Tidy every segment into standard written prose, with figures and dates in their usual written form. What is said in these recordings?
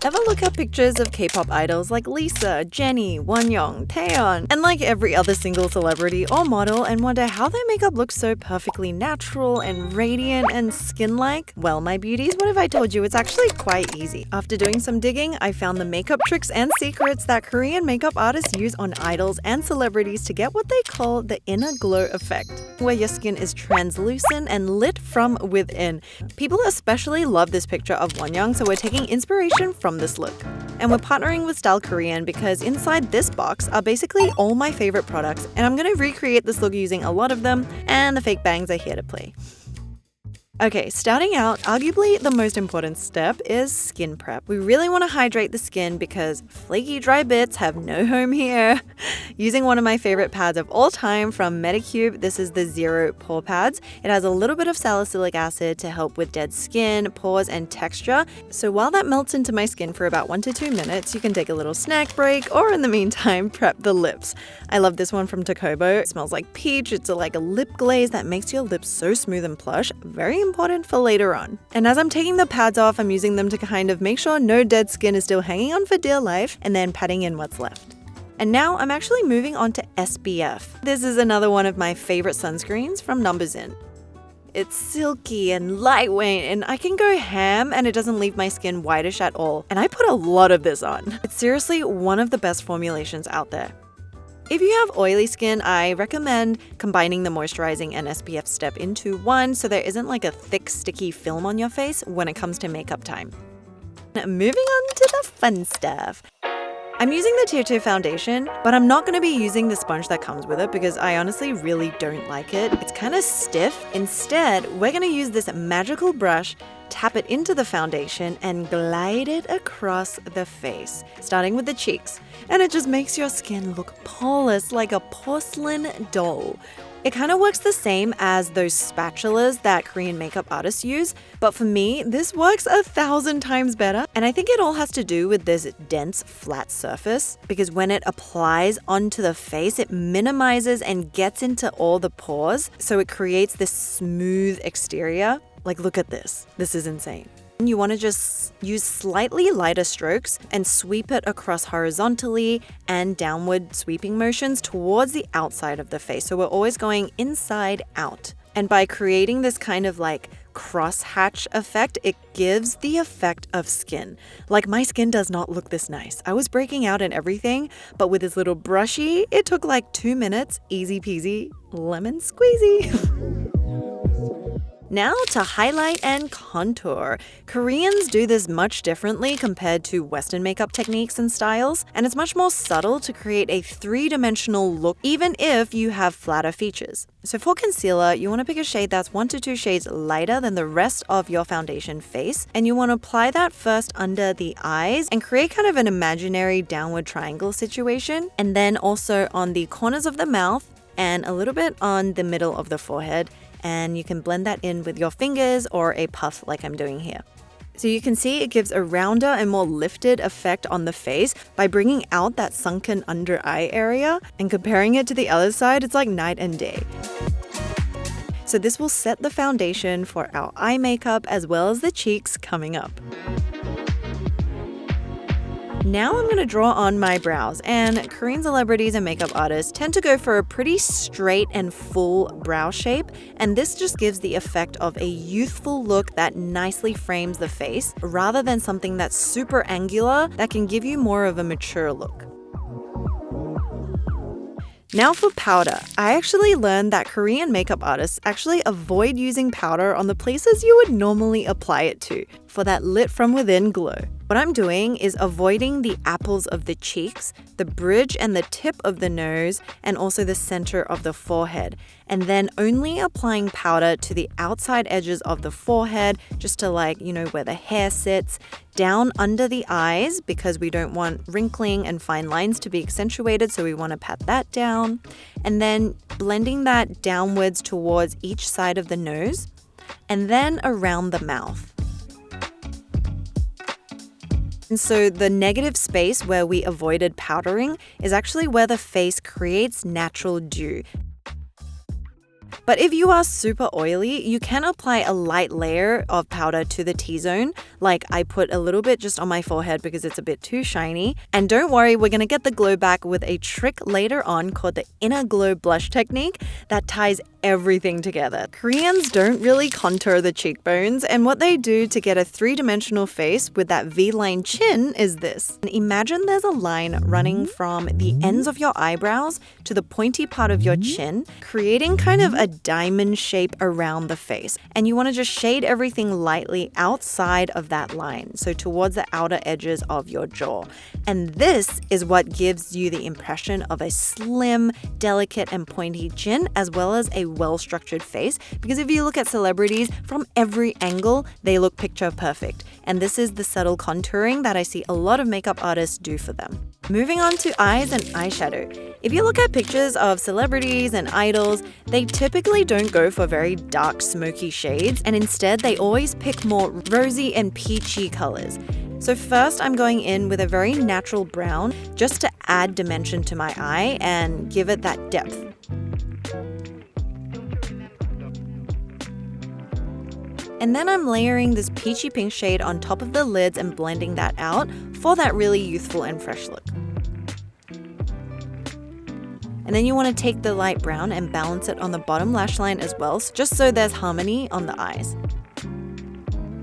Ever look at pictures of K-pop idols like Lisa, Jennie, Wonyoung, Taeyeon, and like every other single celebrity or model and wonder how their makeup looks so perfectly natural and radiant and skin-like? Well, my beauties, what if I told you it's actually quite easy? After doing some digging, I found the makeup tricks and secrets that Korean makeup artists use on idols and celebrities to get what they call the inner glow effect, where your skin is translucent and lit from within. People especially love this picture of Wonyoung, so we're taking inspiration from this look. And we're partnering with Style Korean because inside this box are basically all my favorite products, and I'm going to recreate this look using a lot of them, and the fake bangs are here to play. Okay, starting out, arguably the most important step is skin prep. We really want to hydrate the skin because flaky dry bits have no home here. Using one of my favorite pads of all time from Medicube, this is the Zero Pore Pads. It has a little bit of salicylic acid to help with dead skin, pores, and texture. So while that melts into my skin for about 1 to 2 minutes, you can take a little snack break or in the meantime, prep the lips. I love this one from Takobo. It smells like peach. It's like a lip glaze that makes your lips so smooth and plush. Very important for later on. And as I'm taking the pads off, I'm using them to kind of make sure no dead skin is still hanging on for dear life and then patting in what's left. And now I'm actually moving on to SPF. This is another one of my favorite sunscreens from Numbers In. It's silky and lightweight and I can go ham and it doesn't leave my skin whitish at all. And I put a lot of this on. It's seriously one of the best formulations out there. If you have oily skin, I recommend combining the moisturizing and SPF step into one so there isn't like a thick, sticky film on your face when it comes to makeup time. Moving on to the fun stuff. I'm using the Tier 2 foundation, but I'm not going to be using the sponge that comes with it because I honestly really don't like it. It's kind of stiff. Instead, we're going to use this magical brush, tap it into the foundation, and glide it across the face, starting with the cheeks. And it just makes your skin look poreless like a porcelain doll. It kind of works the same as those spatulas that Korean makeup artists use, but for me, this works 1,000 times better. And I think it all has to do with this dense, flat surface, because when it applies onto the face, it minimizes and gets into all the pores, so it creates this smooth exterior. Like, look at this. This is insane. You want to just use slightly lighter strokes and sweep it across horizontally and downward sweeping motions towards the outside of the face. So we're always going inside out. And by creating this kind of like crosshatch effect, it gives the effect of skin. Like, my skin does not look this nice. I was breaking out and everything, but with this little brushy, it took like 2 minutes, easy peasy, lemon squeezy. Now to highlight and contour. Koreans do this much differently compared to Western makeup techniques and styles, and it's much more subtle to create a 3-dimensional look even if you have flatter features. So for concealer, you want to pick a shade that's 1 to 2 shades lighter than the rest of your foundation face, and you want to apply that first under the eyes and create kind of an imaginary downward triangle situation, and then also on the corners of the mouth and a little bit on the middle of the forehead. And you can blend that in with your fingers or a puff like I'm doing here. So you can see it gives a rounder and more lifted effect on the face by bringing out that sunken under eye area, and comparing it to the other side, it's like night and day. So this will set the foundation for our eye makeup as well as the cheeks coming up. Now I'm going to draw on my brows, and Korean celebrities and makeup artists tend to go for a pretty straight and full brow shape, and this just gives the effect of a youthful look that nicely frames the face, rather than something that's super angular that can give you more of a mature look. Now for powder. I actually learned that Korean makeup artists actually avoid using powder on the places you would normally apply it to, for that lit from within glow. What I'm doing is avoiding the apples of the cheeks, the bridge and the tip of the nose, and also the center of the forehead, and then only applying powder to the outside edges of the forehead, just to where the hair sits, down under the eyes, because we don't want wrinkling and fine lines to be accentuated, so we want to pat that down, and then blending that downwards towards each side of the nose, and then around the mouth. And so the negative space where we avoided powdering is actually where the face creates natural dew. But if you are super oily, you can apply a light layer of powder to the T-zone. Like I put a little bit just on my forehead because it's a bit too shiny. And don't worry, we're going to get the glow back with a trick later on called the inner glow blush technique that ties everything together. Koreans don't really contour the cheekbones, and what they do to get a three-dimensional face with that V-line chin is this. And imagine there's a line running from the ends of your eyebrows to the pointy part of your chin, creating kind of a diamond shape around the face. And you want to just shade everything lightly outside of that line, so towards the outer edges of your jaw. And this is what gives you the impression of a slim, delicate, and pointy chin, as well as a well-structured face, because if you look at celebrities from every angle, they look picture perfect. And this is the subtle contouring that I see a lot of makeup artists do for them. Moving on to eyes and eyeshadow. If you look at pictures of celebrities and idols, they typically don't go for very dark, smoky shades, and instead they always pick more rosy and peachy colors. So first I'm going in with a very natural brown just to add dimension to my eye and give it that depth. And then I'm layering this peachy pink shade on top of the lids and blending that out for that really youthful and fresh look. And then you want to take the light brown and balance it on the bottom lash line as well, just so there's harmony on the eyes.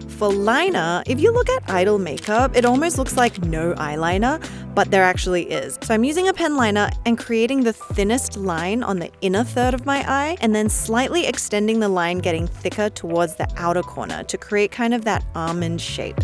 For liner, if you look at idol makeup, it almost looks like no eyeliner, but there actually is. So I'm using a pen liner and creating the thinnest line on the inner third of my eye, and then slightly extending the line, getting thicker towards the outer corner to create kind of that almond shape.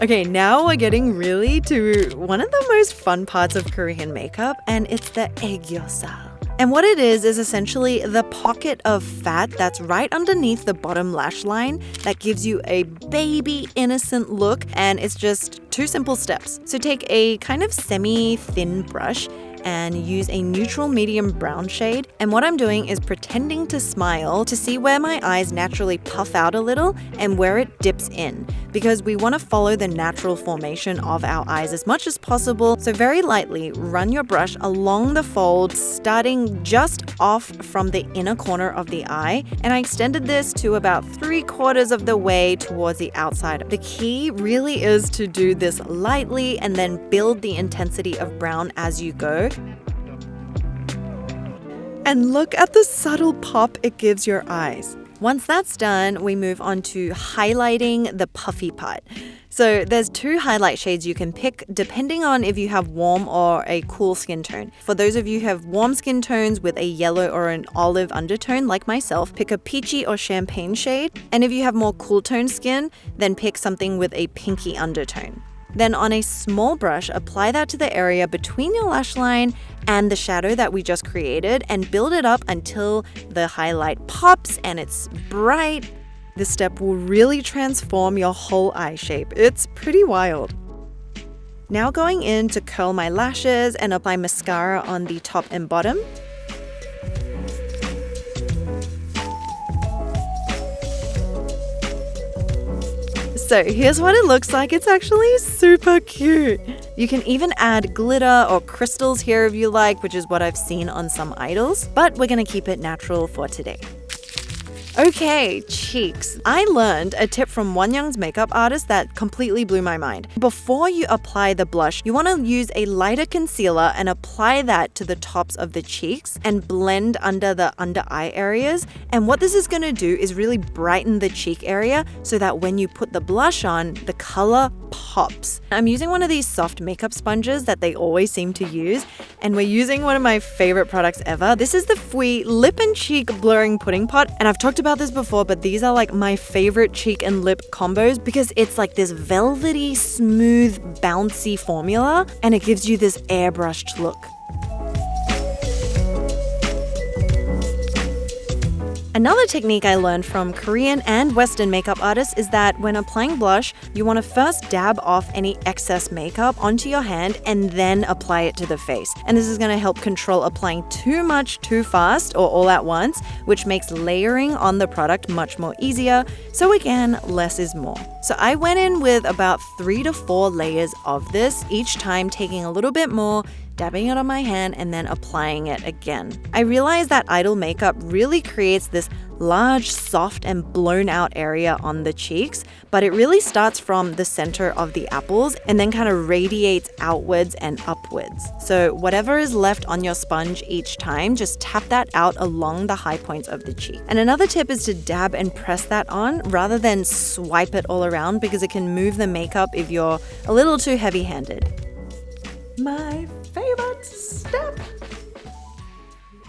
Okay, now we're getting really to one of the most fun parts of Korean makeup, and it's the Aegyo-sal. And what it is essentially the pocket of fat that's right underneath the bottom lash line that gives you a baby innocent look, and it's just 2 simple steps. So take a kind of semi-thin brush and use a neutral medium brown shade. And what I'm doing is pretending to smile to see where my eyes naturally puff out a little and where it dips in, because we want to follow the natural formation of our eyes as much as possible. So very lightly run your brush along the fold, starting just off from the inner corner of the eye. And I extended this to about 3/4 of the way towards the outside. The key really is to do this lightly and then build the intensity of brown as you go. And look at the subtle pop it gives your eyes. Once that's done, we move on to highlighting the puffy part. So there's 2 highlight shades you can pick depending on if you have warm or a cool skin tone. For those of you who have warm skin tones with a yellow or an olive undertone like myself, pick a peachy or champagne shade. And if you have more cool tone skin, then pick something with a pinky undertone. Then on a small brush, apply that to the area between your lash line and the shadow that we just created and build it up until the highlight pops and it's bright. This step will really transform your whole eye shape. It's pretty wild. Now going in to curl my lashes and apply mascara on the top and bottom. So here's what it looks like. It's actually super cute. You can even add glitter or crystals here if you like, which is what I've seen on some idols, but we're gonna keep it natural for today. Okay, cheeks. I learned a tip from Wonyoung's makeup artist that completely blew my mind. Before you apply the blush, you want to use a lighter concealer and apply that to the tops of the cheeks and blend under the under eye areas. And what this is going to do is really brighten the cheek area so that when you put the blush on, the color pops. I'm using one of these soft makeup sponges that they always seem to use, and we're using one of my favorite products ever. This is the Fui Lip and Cheek Blurring Pudding Pot, and I've talked about this before, but these are like my favorite cheek and lip combos because it's like this velvety, smooth, bouncy formula, and it gives you this airbrushed look. Another technique I learned from Korean and Western makeup artists is that when applying blush, you want to first dab off any excess makeup onto your hand and then apply it to the face. And this is going to help control applying too much too fast or all at once, which makes layering on the product much more easier. So again, less is more. So I went in with about 3 to 4 layers of this, each time taking a little bit more, dabbing it on my hand, and then applying it again. I realized that idol makeup really creates this large, soft, and blown out area on the cheeks, but it really starts from the center of the apples and then kind of radiates outwards and upwards. So whatever is left on your sponge each time, just tap that out along the high points of the cheek. And another tip is to dab and press that on rather than swipe it all around, because it can move the makeup if you're a little too heavy-handed. My favorite step.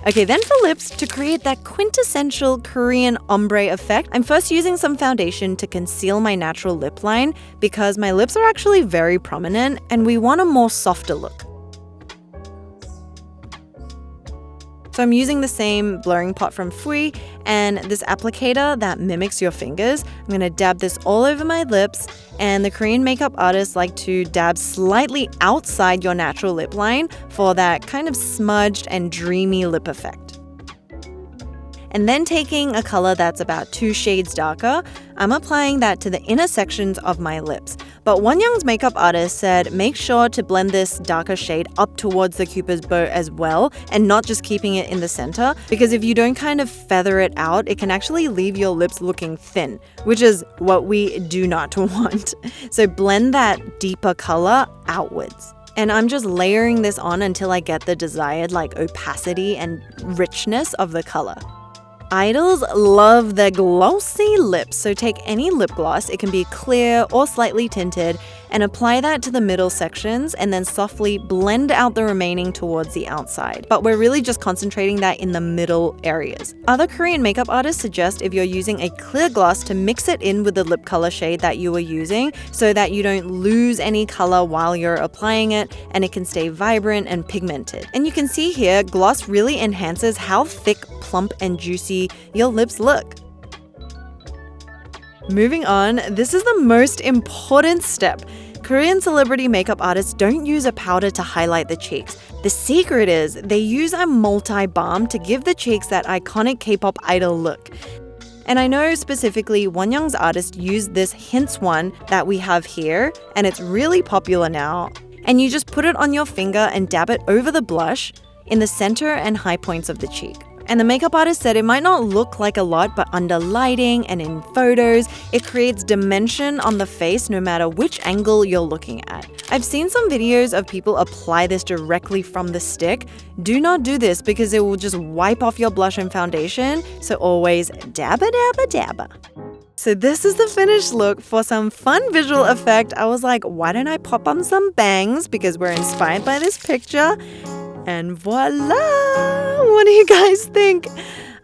Okay, then for lips, to create that quintessential Korean ombre effect, I'm first using some foundation to conceal my natural lip line because my lips are actually very prominent and we want a more softer look. So I'm using the same blurring pot from Fui and this applicator that mimics your fingers. I'm going to dab this all over my lips, and the Korean makeup artists like to dab slightly outside your natural lip line for that kind of smudged and dreamy lip effect. And then taking a color that's about 2 shades darker, I'm applying that to the inner sections of my lips. But Wonyoung's makeup artist said make sure to blend this darker shade up towards the Cupid's bow as well, and not just keeping it in the center, because if you don't kind of feather it out, it can actually leave your lips looking thin, which is what we do not want. So blend that deeper color outwards. And I'm just layering this on until I get the desired opacity and richness of the color. Idols love their glossy lips, so take any lip gloss, it can be clear or slightly tinted, and apply that to the middle sections and then softly blend out the remaining towards the outside. But we're really just concentrating that in the middle areas. Other Korean makeup artists suggest if you're using a clear gloss to mix it in with the lip color shade that you were using so that you don't lose any color while you're applying it and it can stay vibrant and pigmented. And you can see here, gloss really enhances how thick, plump, and juicy your lips look. Moving on, this is the most important step. Korean celebrity makeup artists don't use a powder to highlight the cheeks. The secret is they use a multi-balm to give the cheeks that iconic K-pop idol look. And I know specifically Wonyoung's artist used this Hints one that we have here, and it's really popular now. And you just put it on your finger and dab it over the blush in the center and high points of the cheek. And the makeup artist said it might not look like a lot, but under lighting and in photos, it creates dimension on the face no matter which angle you're looking at. I've seen some videos of people apply this directly from the stick. Do not do this because it will just wipe off your blush and foundation, so always dabba dabba dabba. So this is the finished look. For some fun visual effect, I was like, why don't I pop on some bangs because we're inspired by this picture? And voila! What do you guys think?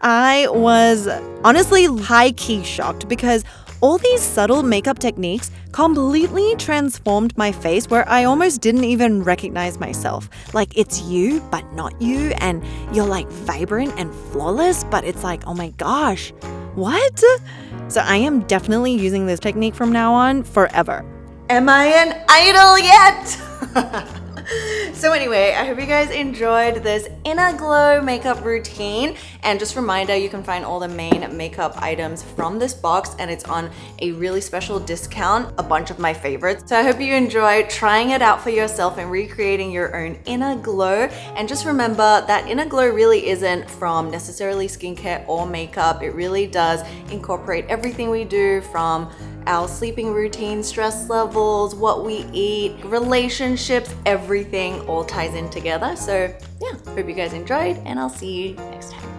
I was honestly high-key shocked because all these subtle makeup techniques completely transformed my face where I almost didn't even recognize myself. Like it's you, but not you, and you're vibrant and flawless, but it's oh my gosh, what? So I am definitely using this technique from now on forever. Am I an idol yet? So anyway, I hope you guys enjoyed this inner glow makeup routine, and just a reminder, you can find all the main makeup items from this box and it's on a really special discount, a bunch of my favorites. So I hope you enjoy trying it out for yourself and recreating your own inner glow. And just remember that inner glow really isn't from necessarily skincare or makeup. It really does incorporate everything we do, from our sleeping routine, stress levels, what we eat, relationships, everything all ties in together. So yeah, hope you guys enjoyed and I'll see you next time.